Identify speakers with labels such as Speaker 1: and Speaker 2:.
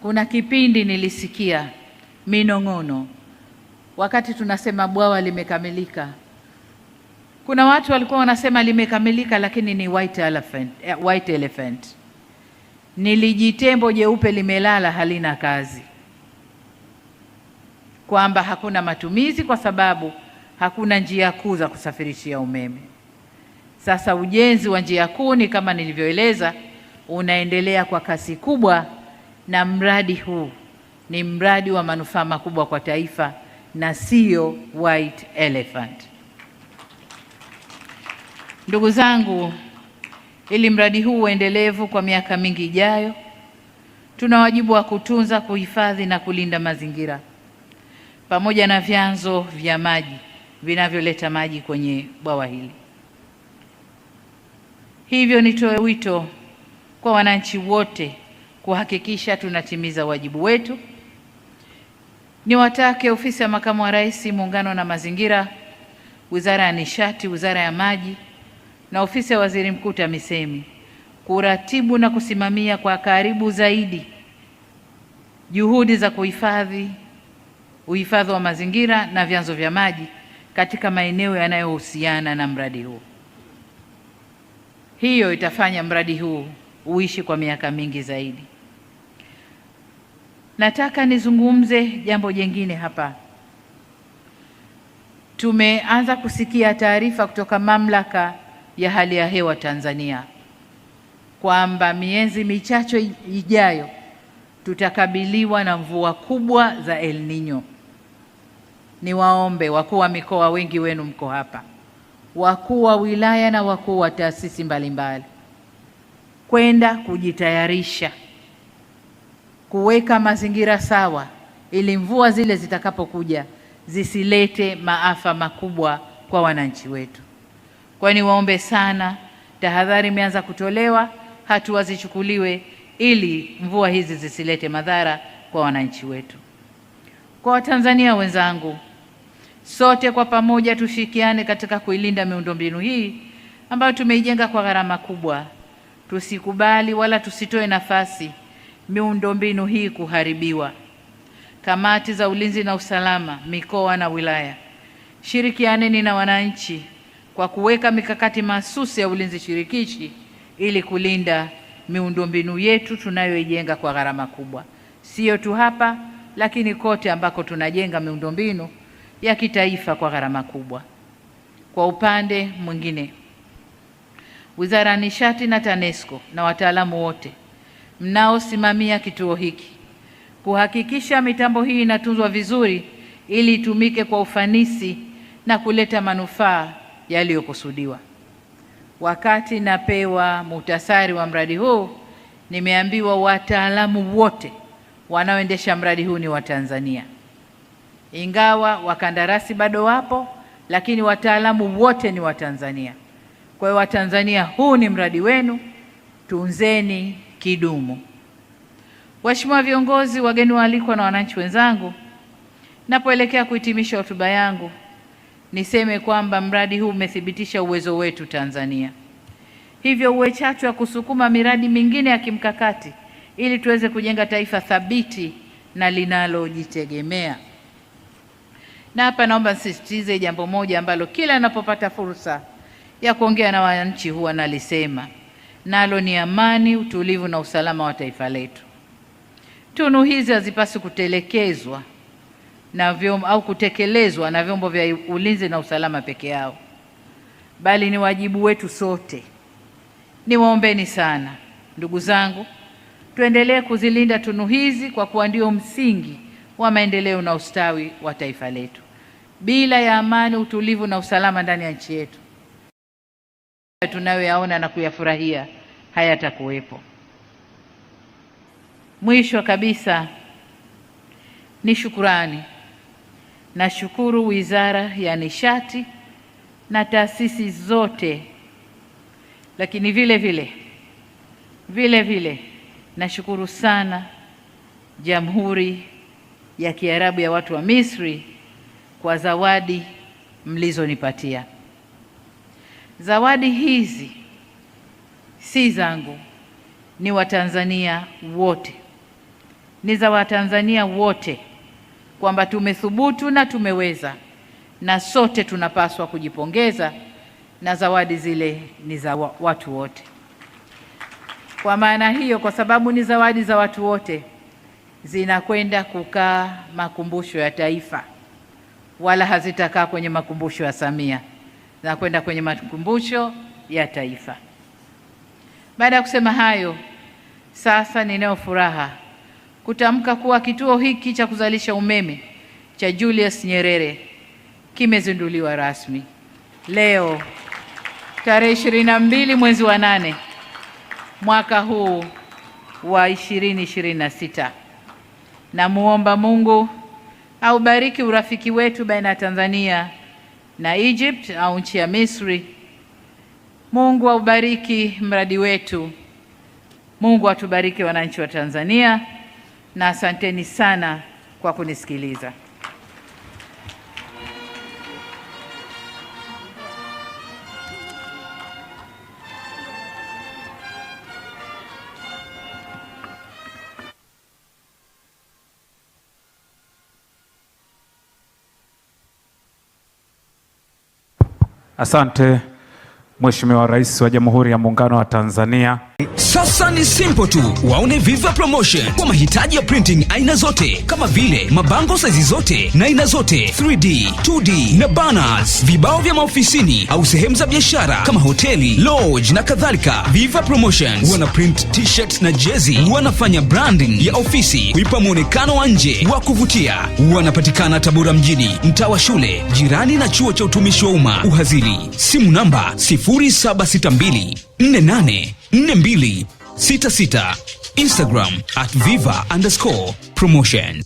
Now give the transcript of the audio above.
Speaker 1: Kuna kipindi nilisikia minong'ono wakati tunasema bwawa limekamilika. Kuna watu walikuwa wanasema limekamilika lakini ni white elephant. Nilijitembo jeupe limelala halina kazi, kwamba hakuna matumizi kwa sababu hakuna njia kuu za kusafirishia umeme. Sasa ujenzi wa njia kuu ni kama nilivyoeleza, unaendelea kwa kasi kubwa, na mradi huu ni mradi wa manufaa makubwa kwa taifa na sio white elephant. Ndugu zangu, ili mradi huu uendelevu kwa miaka mingi ijayo, tuna wajibu wa kutunza, kuhifadhi na kulinda mazingira pamoja na vyanzo vya maji vinavyoleta maji kwenye bwawa hili. Hivyo nitoe wito kwa wananchi wote kuhakikisha tunatimiza wajibu wetu. Niwatake Ofisi ya Makamu wa Rais, Muungano na Mazingira, Wizara ya Nishati, Wizara ya Maji na Ofisi ya Waziri Mkuu TAMISEMI kuratibu na kusimamia kwa karibu zaidi juhudi za uhifadhi wa mazingira na vyanzo vya maji katika maeneo yanayohusiana na mradi huu. Hiyo itafanya mradi huu uishi kwa miaka mingi zaidi. Nataka nizungumze jambo jingine hapa. Tumeanza kusikia taarifa kutoka Mamlaka ya Hali ya Hewa Tanzania kwamba miezi michache ijayo tutakabiliwa na mvua kubwa za El Nino. Niwaombe wakuu wa mikoa, wengi wenu mko hapa, wakuu wa wilaya na wakuu wa taasisi mbalimbali, kwenda kujitayarisha kuweka mazingira sawa ili mvua zile zitakapokuja zisilete maafa makubwa kwa wananchi wetu. Kwa niwaombe sana, tahadhari imeanza kutolewa, hatua zichukuliwe ili mvua hizi zisilete madhara kwa wananchi wetu. Kwa Watanzania wenzangu, sote kwa pamoja tushirikiane katika kuilinda miundombinu hii ambayo tumeijenga kwa gharama kubwa. Tusikubali wala tusitoe nafasi miundombinu hii kuharibiwa. Kamati za ulinzi na usalama mikoa na wilaya, shirikianeni na wananchi kwa kuweka mikakati mahsusi ya ulinzi shirikishi ili kulinda miundombinu yetu tunayoijenga kwa gharama kubwa, sio tu hapa lakini kote ambako tunajenga miundombinu ya kitaifa kwa gharama kubwa. Kwa upande mwingine, Wizara ya Nishati na TANESCO na wataalamu wote mnaosimamia kituo hiki kuhakikisha mitambo hii inatunzwa vizuri ili itumike kwa ufanisi na kuleta manufaa yaliyokusudiwa. Wakati napewa muhtasari wa mradi huu, nimeambiwa wataalamu wote wanaoendesha mradi huu ni Watanzania. Ingawa wakandarasi bado wapo, lakini wataalamu wote ni Watanzania. Kwa hiyo Watanzania, huu ni mradi wenu, tunzeni kidumu. Waheshimiwa viongozi, wageni waalikwa na wananchi wenzangu, napoelekea kuhitimisha hotuba yangu, niseme kwamba mradi huu umethibitisha uwezo wetu Tanzania. Hivyo uwe chachu ya kusukuma miradi mingine ya kimkakati ili tuweze kujenga taifa thabiti na linalojitegemea. Na hapa naomba nisisitize jambo moja ambalo kila ninapopata fursa ya kuongea na wananchi huwa nalisema, nalo ni amani, utulivu na usalama wa taifa letu. Tunu hizi hazipaswi kutelekezwa au kutekelezwa na vyombo vya ulinzi na usalama peke yao, bali ni wajibu wetu sote. Niwaombeni sana ndugu zangu, tuendelee kuzilinda tunu hizi kwa kuwa ndio msingi wa maendeleo na ustawi wa taifa letu. Bila ya amani, utulivu na usalama ndani ya nchi yetu, tunayoyaona na kuyafurahia hayatakuwepo. Mwisho kabisa ni shukurani. Nashukuru Wizara ya Nishati na taasisi zote, lakini vile vile nashukuru sana Jamhuri ya Kiarabu ya Watu wa Misri kwa zawadi mlizonipatia. Zawadi hizi si zangu, ni Watanzania wote. ni za Watanzania wote, kwamba tumethubutu na tumeweza, na sote tunapaswa kujipongeza, na zawadi zile ni za watu wote. Kwa maana hiyo, kwa sababu ni zawadi za watu wote, zinakwenda kukaa makumbusho ya taifa, wala hazitakaa kwenye makumbusho ya Samia, zinakwenda kwenye makumbusho ya taifa. Baada ya kusema hayo, sasa ninayo furaha kutamka kuwa kituo hiki cha kuzalisha umeme cha Julius Nyerere kimezinduliwa rasmi leo tarehe 22 mwezi wa 8 mwaka huu wa 2026. Namuomba Mungu aubariki urafiki wetu baina ya Tanzania na Egypt au nchi ya Misri. Mungu aubariki mradi wetu. Mungu atubariki wananchi wa Tanzania, na asanteni sana kwa kunisikiliza.
Speaker 2: Asante Mheshimiwa Rais wa Jamhuri ya Muungano wa Tanzania.
Speaker 3: Sasa ni simple tu, waone Viva Promotion kwa mahitaji ya printing aina zote, kama vile mabango size zote na aina zote, 3D, 2D na banners, vibao vya maofisini au sehemu za biashara kama hoteli, lodge na kadhalika. Viva Promotions wana print t-shirts na jezi, wanafanya branding ya ofisi kuipa muonekano wa nje wa kuvutia. Wanapatikana Tabora mjini, mtaa wa shule, jirani na chuo cha utumishi wa umma Uhazili. Simu namba 0762 484266. Instagram @viva_promotion.